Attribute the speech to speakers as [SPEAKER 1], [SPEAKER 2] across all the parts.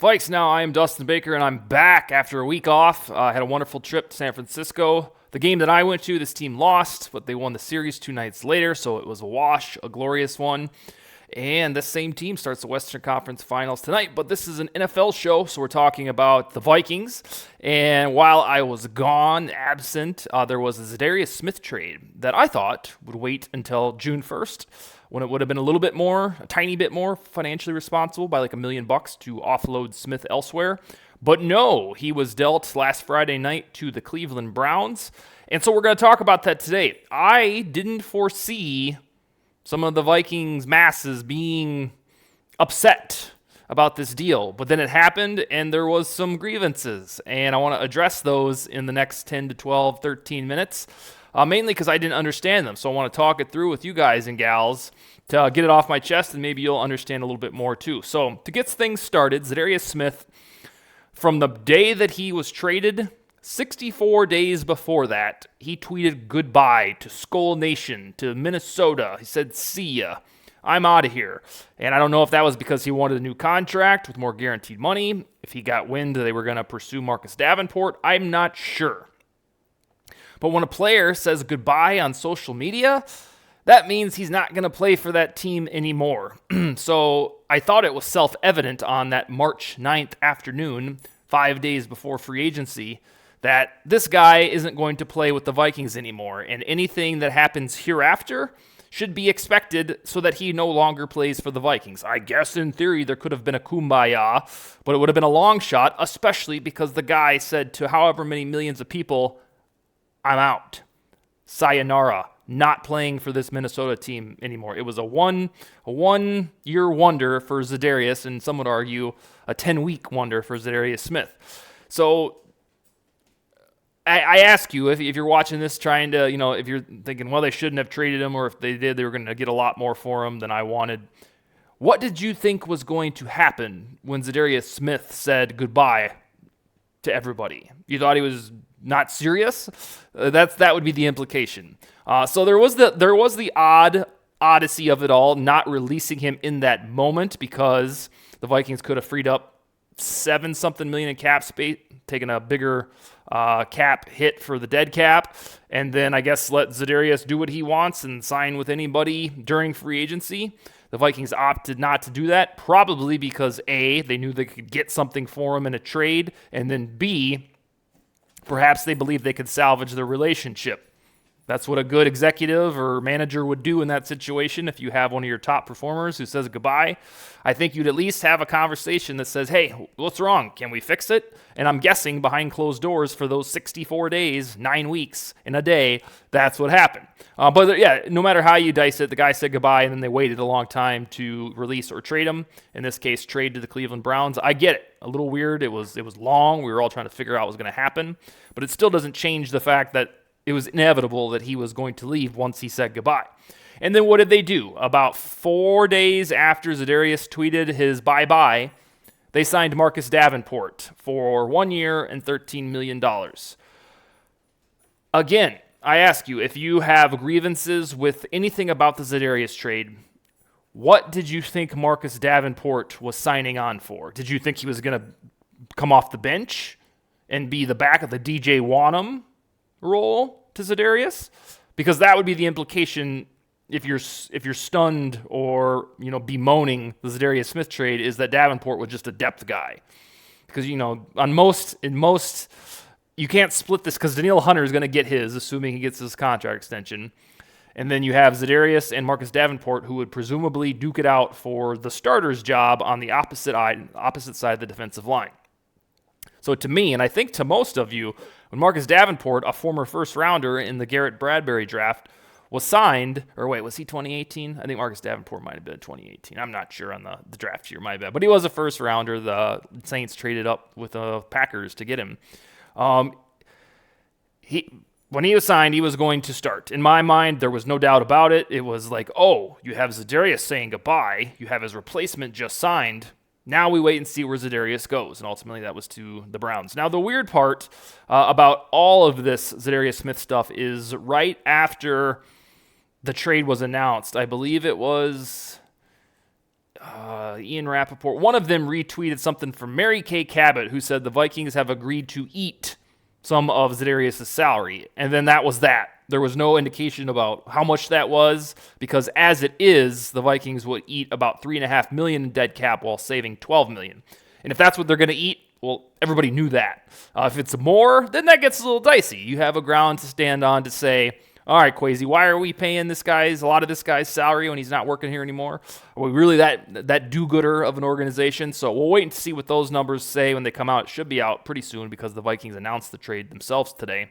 [SPEAKER 1] VikesNow, I am Dustin Baker, and I'm back after a week off. I had a wonderful trip to San Francisco. The game that I went to, this team lost, but they won the series 2 nights later, so it was a wash, a glorious one. And this same team starts the Western Conference Finals tonight, but this is an NFL show, so we're talking about the Vikings. And while I was gone, absent, there was a Za'Darius Smith trade that I thought would wait until June 1st, when it would have been a tiny bit more financially responsible by like $1 million to offload Smith elsewhere. But no, he was dealt last Friday night to the Cleveland Browns. And so we're going to talk about that today. I didn't foresee some of the Vikings masses being upset about this deal, but then it happened and there was some grievances, and I want to address those in the next 10 to 12, 13 minutes, mainly because I didn't understand them. So I want to talk it through with you guys and gals to get it off my chest, and maybe you'll understand a little bit more too. So to get things started, Za'Darius Smith, from the day that he was traded, 64 days before that, he tweeted goodbye to Skull Nation, to Minnesota. He said, "See ya. I'm out of here." And I don't know if that was because he wanted a new contract with more guaranteed money, if he got wind they were going to pursue Marcus Davenport. I'm not sure. But when a player says goodbye on social media, that means he's not going to play for that team anymore. So I thought it was self-evident on that March 9th afternoon, 5 days before free agency, that this guy isn't going to play with the Vikings anymore, and anything that happens hereafter should be expected so that he no longer plays for the Vikings. I guess in theory there could have been a kumbaya, but it would have been a long shot, especially because the guy said to however many millions of people, "I'm out. Sayonara. Not playing for this Minnesota team anymore." It was a one-year wonder for Za'Darius, and some would argue a 10-week wonder for Za'Darius Smith. So I ask you, if you're watching this trying to, if you're thinking, well, they shouldn't have traded him, or if they did, they were going to get a lot more for him than I wanted. What did you think was going to happen when Za'Darius Smith said goodbye to everybody? You thought he was not serious? That would be the implication. So there was the odyssey of it all, not releasing him in that moment, because the Vikings could have freed up $7-something million in cap space, taking a bigger cap hit for the dead cap, and then I guess let Za'Darius do what he wants and sign with anybody during free agency. The Vikings opted not to do that, probably because A, they knew they could get something for him in a trade, and then B, perhaps they believed they could salvage their relationship. That's what a good executive or manager would do in that situation. If you have one of your top performers who says goodbye, I think you'd at least have a conversation that says, "Hey, what's wrong? Can we fix it?" And I'm guessing behind closed doors for those 64 days, 9 weeks in a day, that's what happened. But yeah, no matter how you dice it, the guy said goodbye, and then they waited a long time to release or trade him. In this case, trade to the Cleveland Browns. I get it. A little weird. It was long. We were all trying to figure out what was going to happen. But it still doesn't change the fact that it was inevitable that he was going to leave once he said goodbye. And then what did they do? About 4 days after Za'Darius tweeted his bye-bye, they signed Marcus Davenport for 1 year and $13 million. Again, I ask you, if you have grievances with anything about the Za'Darius trade, what did you think Marcus Davenport was signing on for? Did you think he was going to come off the bench and be the back of the DJ Wanham role to Za'Darius? Because that would be the implication if you're stunned or bemoaning the Za'Darius Smith trade, is that Davenport was just a depth guy. Because in most you can't split this, because Danielle Hunter is going to get his, assuming he gets his contract extension, and then you have Za'Darius and Marcus Davenport, who would presumably duke it out for the starter's job on the opposite side of the defensive line. So to me, and I think to most of you, when Marcus Davenport, a former first-rounder in the Garrett Bradbury draft, was signed, or wait, was he 2018? I think Marcus Davenport might have been 2018. I'm not sure on the draft year, my bad. But he was a first-rounder. The Saints traded up with the Packers to get him. When he was signed, he was going to start. In my mind, there was no doubt about it. It was like, oh, you have Za'Darius saying goodbye. You have his replacement just signed. Now we wait and see where Za'Darius goes, and ultimately that was to the Browns. Now, the weird part about all of this Za'Darius Smith stuff is right after the trade was announced, I believe it was Ian Rappaport, one of them retweeted something from Mary Kay Cabot, who said the Vikings have agreed to eat some of Za'Darius' salary. And then that was that. There was no indication about how much that was, because as it is, the Vikings would eat about $3.5 million in dead cap while saving $12 million. And if that's what they're going to eat, well, everybody knew that. If it's more, then that gets a little dicey. You have a ground to stand on to say, all right, Kwesi, why are we paying a lot of this guy's salary when he's not working here anymore? Are we really that do-gooder of an organization? So we'll wait and see what those numbers say when they come out. It should be out pretty soon because the Vikings announced the trade themselves today.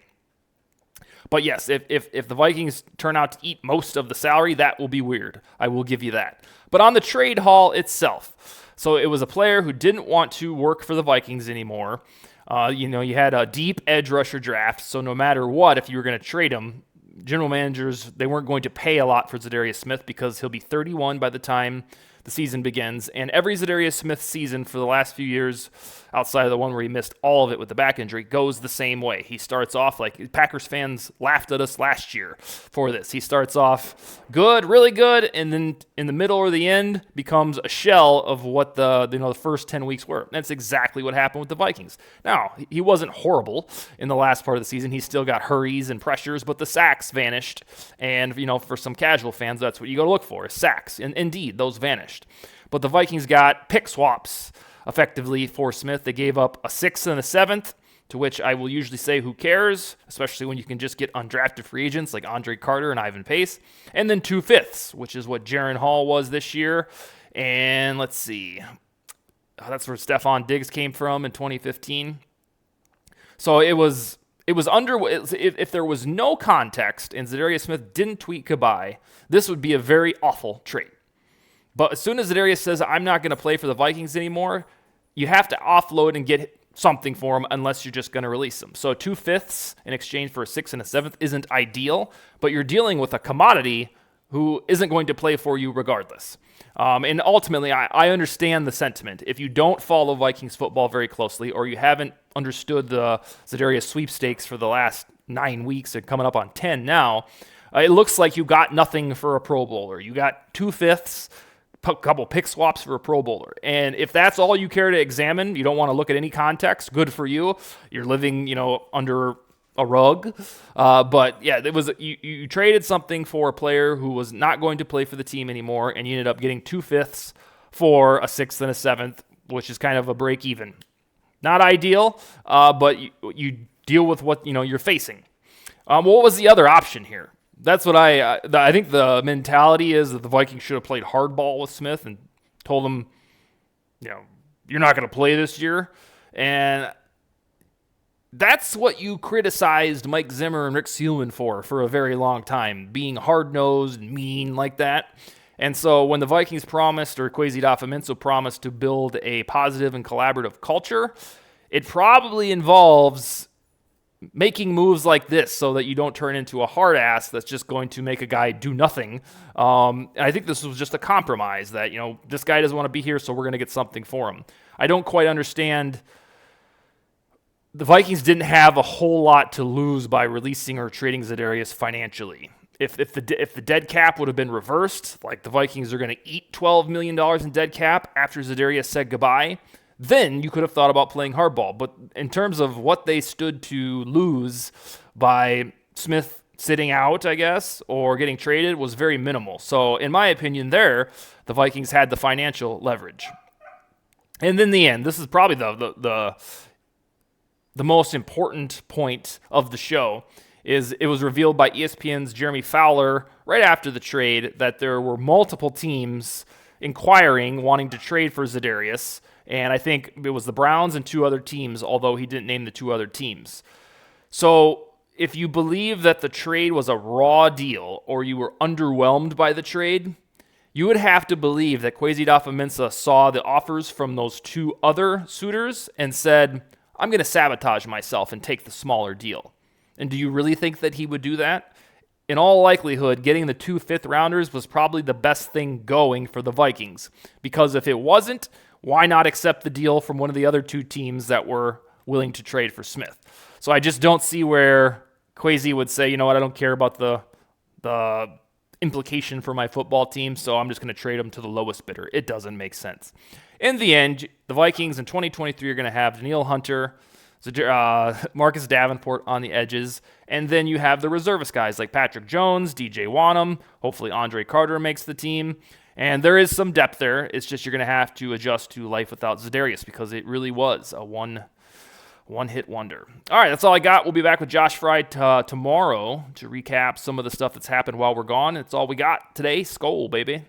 [SPEAKER 1] But yes, if the Vikings turn out to eat most of the salary, that will be weird. I will give you that. But on the trade haul itself, so it was a player who didn't want to work for the Vikings anymore. You had a deep edge rusher draft, so no matter what, if you were going to trade him, general managers, they weren't going to pay a lot for Za'Darius Smith because he'll be 31 by the time the season begins. And every Za'Darius Smith season for the last few years, outside of the one where he missed all of it with the back injury, goes the same way. He starts off like Packers fans laughed at us last year for this. He starts off good, really good, and then in the middle or the end becomes a shell of what the first 10 weeks were. That's exactly what happened with the Vikings. Now, he wasn't horrible in the last part of the season. He still got hurries and pressures, but the sacks vanished. And, for some casual fans, that's what you go to look for, is sacks. And indeed, those vanished. But the Vikings got pick swaps effectively for Smith. They gave up a 6th and a 7th, to which I will usually say, who cares, especially when you can just get undrafted free agents like Andre Carter and Ivan Pace. And then 2 5ths, which is what Jaron Hall was this year. And let's see. That's where Stephon Diggs came from in 2015. So it was if there was no context and Za'Darius Smith didn't tweet goodbye, this would be a very awful trade. But as soon as Za'Darius says, I'm not going to play for the Vikings anymore, you have to offload and get something for him unless you're just going to release him. So 2 5ths in exchange for a 6th and a 7th isn't ideal, but you're dealing with a commodity who isn't going to play for you regardless. And ultimately, I understand the sentiment. If you don't follow Vikings football very closely, or you haven't understood the Za'Darius sweepstakes for the last 9 weeks and coming up on 10 now, it looks like you got nothing for a Pro Bowler. You got 2 5ths, a couple pick swaps for a Pro Bowler. And if that's all you care to examine, you don't want to look at any context, good for you. You're living, under a rug. But yeah, it was you traded something for a player who was not going to play for the team anymore, and you ended up getting 2 5ths for a 6th and a 7th, which is kind of a break even. Not ideal, but you deal with what you're facing. What was the other option here? That's what I think the mentality is that the Vikings should have played hardball with Smith and told him, you're not going to play this year. And that's what you criticized Mike Zimmer and Rick Seelman for a very long time, being hard-nosed and mean like that. And so when the Vikings promised, or Kwesi Adofo-Mensah promised to build a positive and collaborative culture, it probably involves making moves like this so that you don't turn into a hard ass that's just going to make a guy do nothing. And I think this was just a compromise that, this guy doesn't want to be here, so we're going to get something for him. I don't quite understand. The Vikings didn't have a whole lot to lose by releasing or trading Za'Darius financially. If the dead cap would have been reversed, like the Vikings are going to eat $12 million in dead cap after Za'Darius said goodbye, then you could have thought about playing hardball. But in terms of what they stood to lose by Smith sitting out, I guess, or getting traded was very minimal. So in my opinion the Vikings had the financial leverage. And in the end, this is probably the most important point of the show, is it was revealed by ESPN's Jeremy Fowler right after the trade that there were multiple teams inquiring, wanting to trade for Za'Darius. And I think it was the Browns and 2 other teams, although he didn't name the 2 other teams. So if you believe that the trade was a raw deal, or you were underwhelmed by the trade, you would have to believe that Kwesi Adofo-Mensah saw the offers from those 2 other suitors and said, I'm going to sabotage myself and take the smaller deal. And do you really think that he would do that? In all likelihood, getting the 2 5th-rounders was probably the best thing going for the Vikings. Because if it wasn't, why not accept the deal from one of the other 2 teams that were willing to trade for Smith? So I just don't see where Kwesi would say, I don't care about the implication for my football team, so I'm just going to trade him to the lowest bidder. It doesn't make sense. In the end, the Vikings in 2023 are going to have Danielle Hunter, Marcus Davenport on the edges, and then you have the reservist guys like Patrick Jones, DJ Wanham, hopefully Andre Carter makes the team, and there is some depth there. It's just you're going to have to adjust to life without Za'Darius because it really was a one-hit wonder. All right, that's all I got. We'll be back with Josh Fry tomorrow to recap some of the stuff that's happened while we're gone. It's all we got today. Skol, baby.